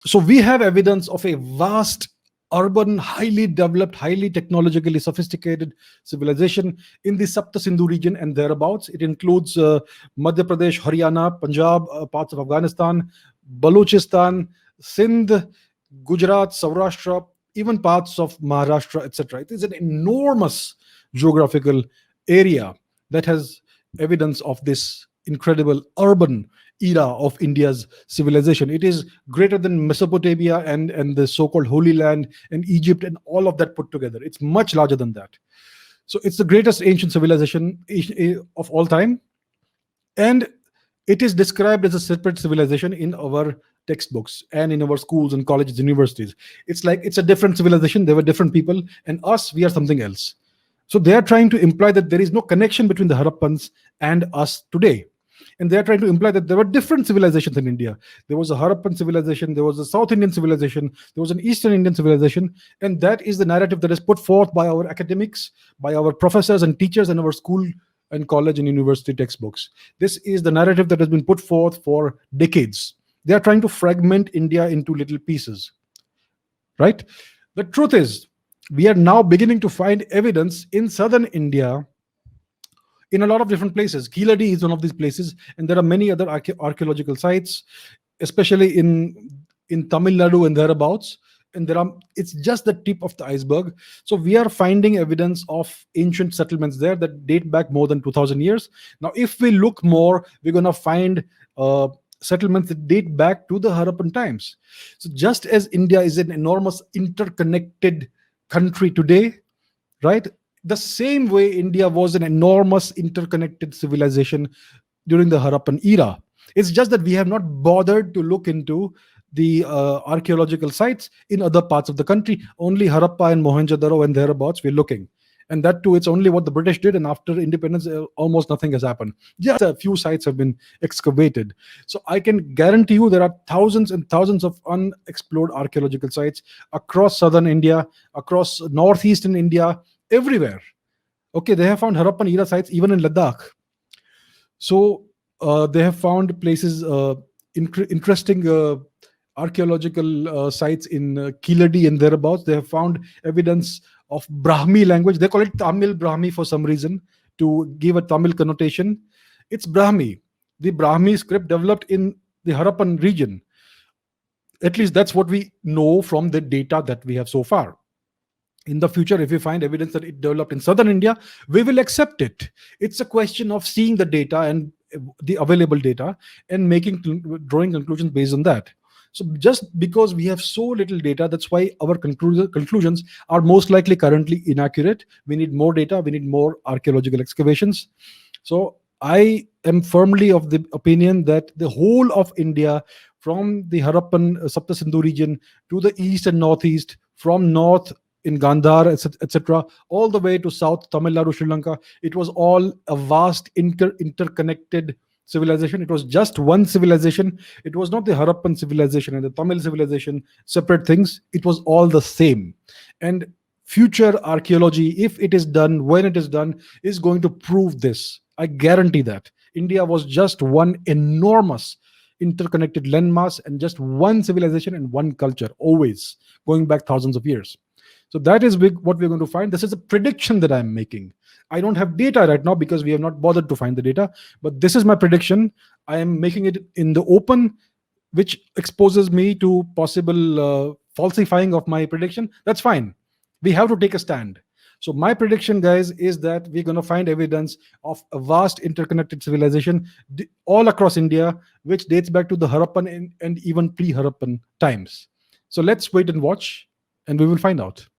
So we have evidence of a vast urban, highly developed, highly technologically sophisticated civilization in the Sapta Sindhu region and thereabouts. It includes Madhya Pradesh, Haryana, Punjab, parts of Afghanistan, Balochistan, Sindh, Gujarat, Saurashtra, even parts of Maharashtra, etc. It is an enormous geographical area that has evidence of this incredible urban era of India's civilization. It is greater than Mesopotamia and the so-called Holy Land and Egypt and all of that put together. It's much larger than that. So it's the greatest ancient civilization of all time, and it is described as a separate civilization in our textbooks and in our schools and colleges, universities. It's like it's a different civilization. There were different people, and us, we are something else. So they are trying to imply that there is no connection between the Harappans and us today. And they are trying to imply that there were different civilizations in India. There was a Harappan civilization, there was a South Indian civilization, there was an Eastern Indian civilization. And that is the narrative that is put forth by our academics, by our professors and teachers in our school and college and university textbooks. This is the narrative that has been put forth for decades. They are trying to fragment India into little pieces, right? The truth is, we are now beginning to find evidence in southern India in a lot of different places. Kiladi is one of these places, and there are many other archaeological sites, especially in Tamil Nadu and thereabouts. And there are, it's just the tip of the iceberg. So we are finding evidence of ancient settlements there that date back more than 2,000 years. Now, if we look more, we're going to find settlements that date back to the Harappan times. So just as India is an enormous interconnected country today, right? The same way India was an enormous interconnected civilization during the Harappan era. It's just that we have not bothered to look into the archaeological sites in other parts of the country. Only Harappa and Mohenjo-daro and thereabouts we're looking. And that too, it's only what the British did. And after independence, almost nothing has happened. Just a few sites have been excavated. So I can guarantee you there are thousands and thousands of unexplored archaeological sites across southern India, across northeastern India, everywhere. Okay, they have found Harappan era sites even in Ladakh. So they have found places, interesting archaeological sites in Kiladi and thereabouts. They have found evidence of Brahmi language. They call it Tamil Brahmi for some reason to give a Tamil connotation. It's Brahmi. The Brahmi script developed in the Harappan region. At least that's what we know from the data that we have so far. In the future, if we find evidence that it developed in southern India, we will accept it. It's a question of seeing the data and the available data and drawing conclusions based on that. So just because we have so little data, that's why our conclusions are most likely currently inaccurate. We need more data, we need more archaeological excavations. So I am firmly of the opinion that the whole of India, from the Harappan Sapta Sindhu region to the east and northeast, from north in Gandhar, etc., all the way to South Tamil Nadu, Sri Lanka. It was all a vast interconnected civilization. It was just one civilization. It was not the Harappan civilization and the Tamil civilization, separate things. It was all the same. And future archaeology, if it is done, when it is done, is going to prove this. I guarantee that. India was just one enormous interconnected landmass and just one civilization and one culture, always going back thousands of years. So that is what we're going to find. This is a prediction that I'm making. I don't have data right now because we have not bothered to find the data, but this is my prediction. I am making it in the open, which exposes me to possible falsifying of my prediction. That's fine. We have to take a stand. So my prediction, guys, is that we're going to find evidence of a vast interconnected civilization all across India, which dates back to the Harappan and even pre-Harappan times. So let's wait and watch, and we will find out.